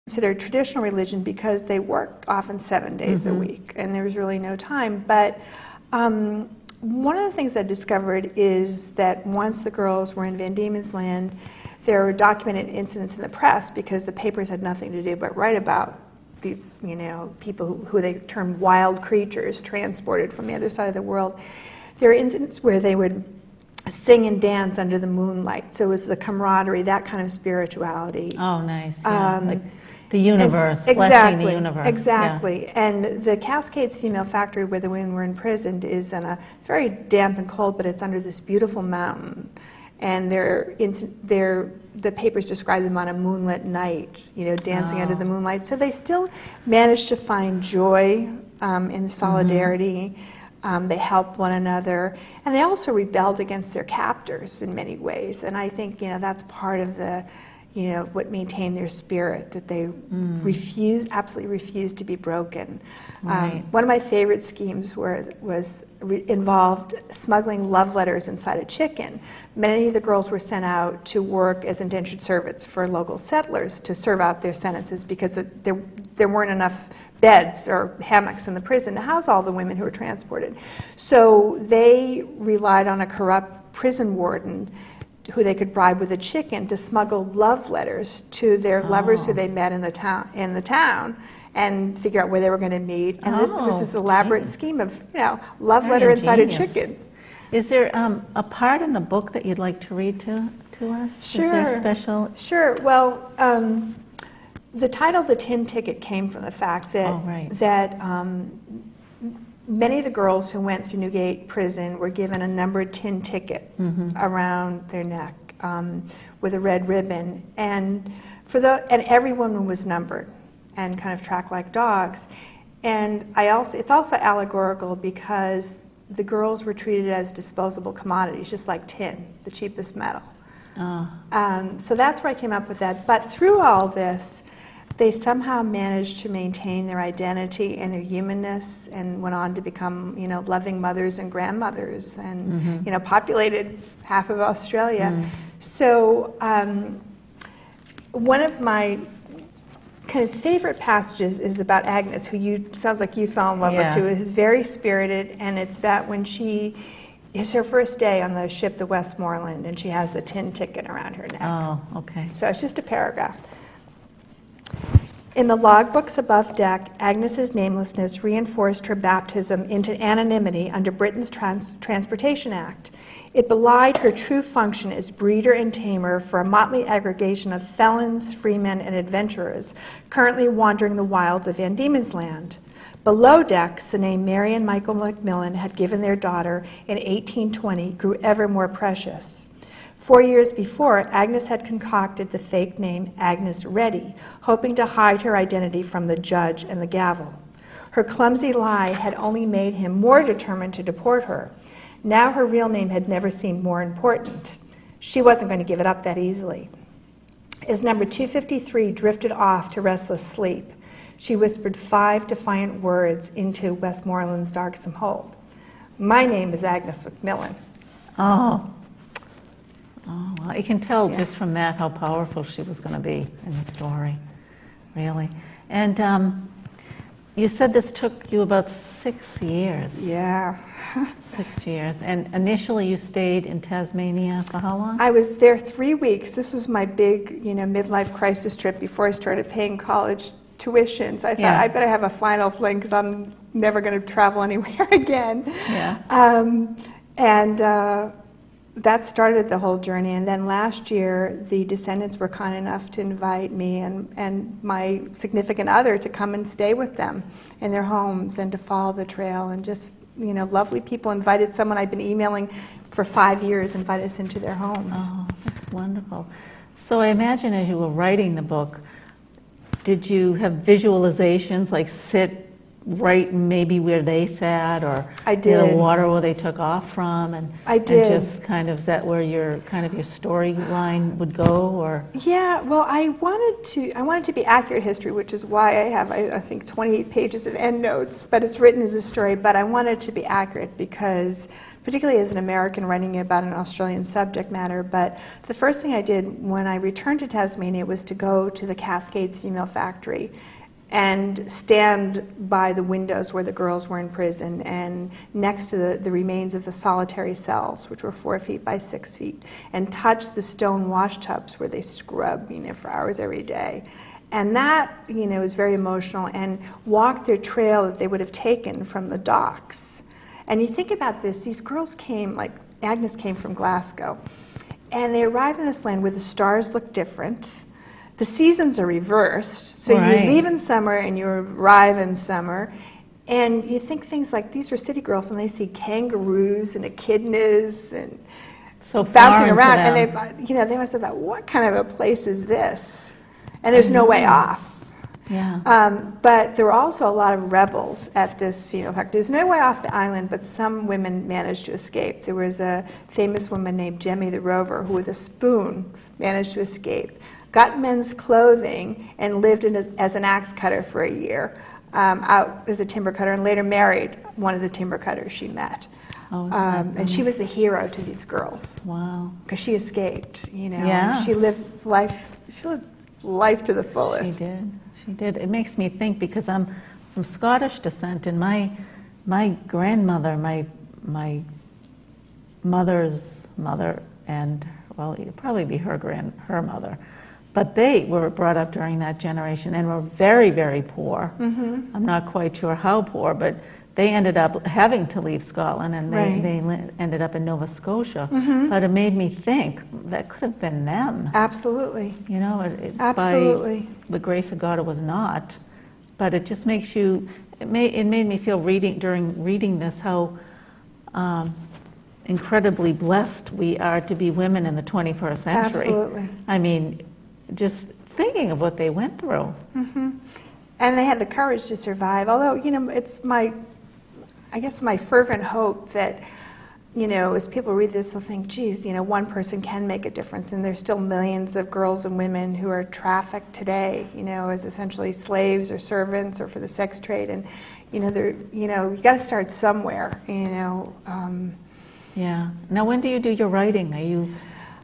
considered traditional religion because they worked often 7 days a week, and there was really no time. But one of the things I discovered is that once the girls were in Van Diemen's Land, there were documented incidents in the press because the papers had nothing to do but write about these, people who they termed wild creatures transported from the other side of the world. There are incidents where they would sing and dance under the moonlight. So it was the camaraderie, that kind of spirituality. Oh, nice. Yeah. Like the universe, blessing exactly, the universe. Exactly. Yeah. And the Cascades Female Factory, where the women were imprisoned, is in a very damp and cold, but it's under this beautiful mountain. And the papers describe them on a moonlit night, dancing under the moonlight. So they still managed to find joy in solidarity. They helped one another, and they also rebelled against their captors in many ways. And I think that's part of the, what maintained their spirit, that they absolutely refused to be broken. Right. One of my favorite schemes involved smuggling love letters inside a chicken. Many of the girls were sent out to work as indentured servants for local settlers to serve out their sentences because there weren't enough beds or hammocks in the prison to house all the women who were transported. So they relied on a corrupt prison warden who they could bribe with a chicken to smuggle love letters to their lovers who they met in the town and figure out where they were going to meet. And this was this elaborate scheme of, love Very letter inside a ingenious. chicken. Is there a part in the book that you'd like to read to us? Sure. Is there special? Sure. Well, the title "The Tin Ticket" came from the fact that many of the girls who went through Newgate Prison were given a numbered tin ticket around their neck with a red ribbon, and every woman was numbered and kind of tracked like dogs. And it's also allegorical because the girls were treated as disposable commodities, just like tin, the cheapest metal. So that's where I came up with that. But through all this, they somehow managed to maintain their identity and their humanness, and went on to become, loving mothers and grandmothers, and populated half of Australia. So one of my kind of favorite passages is about Agnes, who sounds like you fell in love with too. It's very spirited, and it's about when it's her first day on the ship, the Westmoreland, and she has the tin ticket around her neck. Oh, okay. So it's just a paragraph. In the logbooks above deck, Agnes's namelessness reinforced her baptism into anonymity under Britain's Transportation Act. It belied her true function as breeder and tamer for a motley aggregation of felons, freemen, and adventurers currently wandering the wilds of Van Diemen's Land. Below decks, the name Mary and Michael Macmillan had given their daughter in 1820 grew ever more precious. 4 years before, Agnes had concocted the fake name Agnes Ready, hoping to hide her identity from the judge and the gavel. Her clumsy lie had only made him more determined to deport her. Now her real name had never seemed more important. She wasn't going to give it up that easily. As number 253 drifted off to restless sleep, she whispered 5 defiant words into Westmoreland's darksome hold. "My name is Agnes Macmillan." Oh, well, you can tell just from that how powerful she was going to be in the story, really. And you said this took you about 6 years. Yeah. 6 years. And initially you stayed in Tasmania for how long? I was there 3 weeks. This was my big, midlife crisis trip before I started paying college tuition. So I thought, I better have a final fling because I'm never going to travel anywhere again. Yeah. That started the whole journey. And then last year, the descendants were kind enough to invite me and my significant other to come and stay with them in their homes and to follow the trail. And just, lovely people invited someone I'd been emailing for 5 years, invited us into their homes. Oh, that's wonderful. So I imagine as you were writing the book, did you have visualizations, like sit right maybe where they sat, or I near the did. water where they took off from, and I did. And just kind of, is that where your storyline would go, or? Yeah, well, I wanted to be accurate history, which is why I have, I think, 28 pages of endnotes, but it's written as a story. But I wanted to be accurate because, particularly as an American writing about an Australian subject matter, but the first thing I did when I returned to Tasmania was to go to the Cascades Female Factory and stand by the windows where the girls were in prison, and next to the remains of the solitary cells, which were 4 feet by 6 feet, and touch the stone wash tubs where they scrub, for hours every day. And that, was very emotional, and walk their trail that they would have taken from the docks. And you think about this, these girls came, like Agnes came from Glasgow, and they arrived in this land where the stars look different. The seasons are reversed, so Right. you leave in summer and you arrive in summer, and you think things like, these are city girls, and they see kangaroos and echidnas and So bouncing foreign to around, them. and they must have thought, what kind of a place is this? And there's no way off. Yeah. But there were also a lot of rebels at this female factory. There's no way off the island, but some women managed to escape. There was a famous woman named Jemmy the Rover who, with a spoon, managed to escape. Got men's clothing and lived as an axe cutter for a year, out as a timber cutter, and later married one of the timber cutters she met. Oh, isn't that And she was the hero to these girls Wow. because she escaped. Yeah. She lived life. She lived life to the fullest. She did. She did. It makes me think, because I'm from Scottish descent, and my grandmother, my mother's mother, and well, it'd probably be her mother, but they were brought up during that generation and were very, very poor. Mm-hmm. I'm not quite sure how poor, but they ended up having to leave Scotland, and they ended up in Nova Scotia. Mm-hmm. But it made me think that could have been them. Absolutely. By Absolutely. the grace of God, it was not. But it just makes you. It made me feel during reading this how incredibly blessed we are to be women in the 21st century. Absolutely. I mean, just thinking of what they went through. Mm-hmm. And they had the courage to survive. Although, it's my fervent hope that, as people read this, they'll think, geez, one person can make a difference. And there's still millions of girls and women who are trafficked today, as essentially slaves or servants or for the sex trade. And, you got to start somewhere, Yeah. Now, when do you do your writing? Are you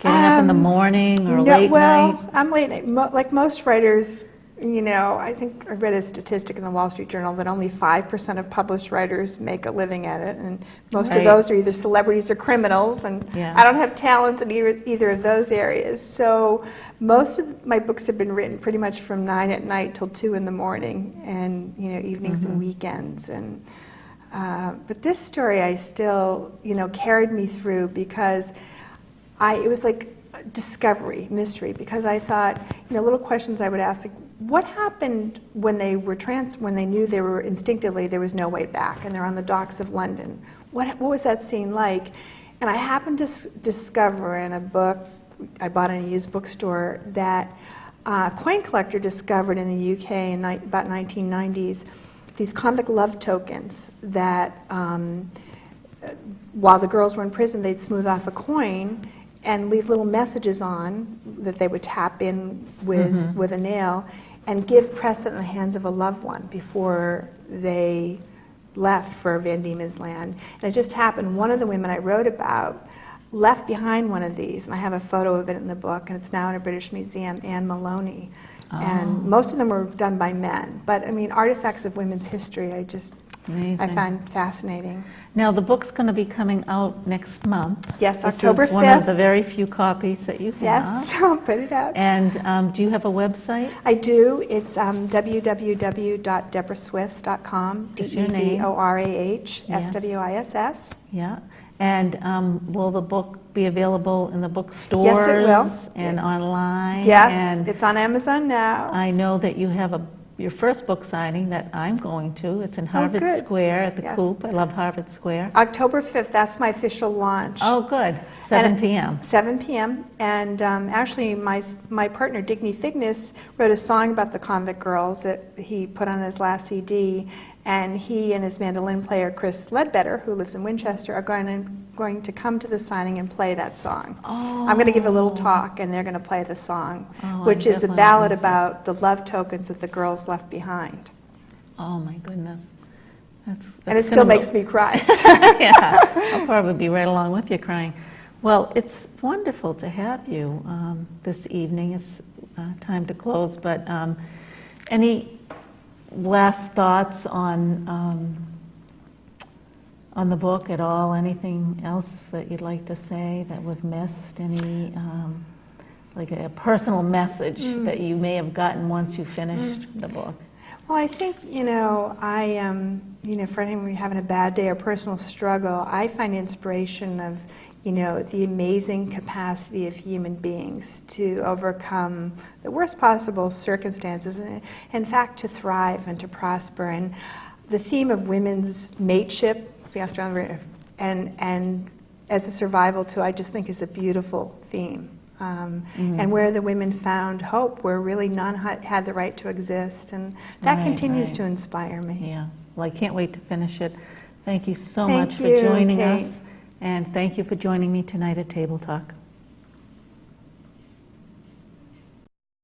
getting up in the morning or late night? Well, I'm late night. Like most writers, I think I read a statistic in the Wall Street Journal that only 5% of published writers make a living at it, and most of those are either celebrities or criminals, and I don't have talents in either of those areas. So most of my books have been written pretty much from 9 at night till 2 in the morning, and evenings and weekends. And but this story I still carried me through because it was like discovery, mystery, because I thought, little questions I would ask, like, what happened when they were when they knew they were instinctively there was no way back, and they're on the docks of London? What was that scene like? And I happened to discover in a book I bought in a used bookstore that a coin collector discovered in the UK in about 1990s these convict love tokens that, while the girls were in prison, they'd smooth off a coin and leave little messages on that they would tap in with a nail and give press it in the hands of a loved one before they left for Van Diemen's Land. And it just happened, one of the women I wrote about left behind one of these, and I have a photo of it in the book, and it's now in a British museum, Anne Maloney. Oh. And most of them were done by men. But, artifacts of women's history, I find fascinating. Now, the book's going to be coming out next month. Yes, October 5th. This is one of the very few copies that you have. Yes, I'll put it out. And do you have a website? I do. It's www.deborahswiss.com, DEBORAH, Yeah. And will the book be available in the bookstores? Yes, it will. And online? Yes, and it's on Amazon now. I know that you have your first book signing that I'm going to. It's in Harvard Square at the Coop. I love Harvard Square. October 5th, that's my official launch. Oh, good. 7 p.m. 7 p.m. And actually, my partner, Digny Fignis, wrote a song about the convict girls that he put on his last CD. And he and his mandolin player, Chris Ledbetter, who lives in Winchester, are going to come to the signing and play that song. Oh. I'm going to give a little talk, and they're going to play the song, Oh, which I is a definitely ballad miss it. about the love tokens that the girls left behind. Oh my goodness. And it still makes me cry. Yeah, I'll probably be right along with you crying. Well, it's wonderful to have you this evening. It's time to close, but any last thoughts on the book at all? Anything else that you'd like to say that we've missed? Any like a personal message that you may have gotten once you finished the book? Well, I think, for anyone having a bad day or personal struggle, I find inspiration of, the amazing capacity of human beings to overcome the worst possible circumstances and, in fact, to thrive and to prosper. And the theme of women's mateship, the Australian, and as a survival tool, I just think is a beautiful theme. And where the women found hope, where really none had the right to exist. And that continues to inspire me. Yeah. Well, I can't wait to finish it. Thank you so Thank much for you, joining Kate. us. And thank you for joining me tonight at Table Talk.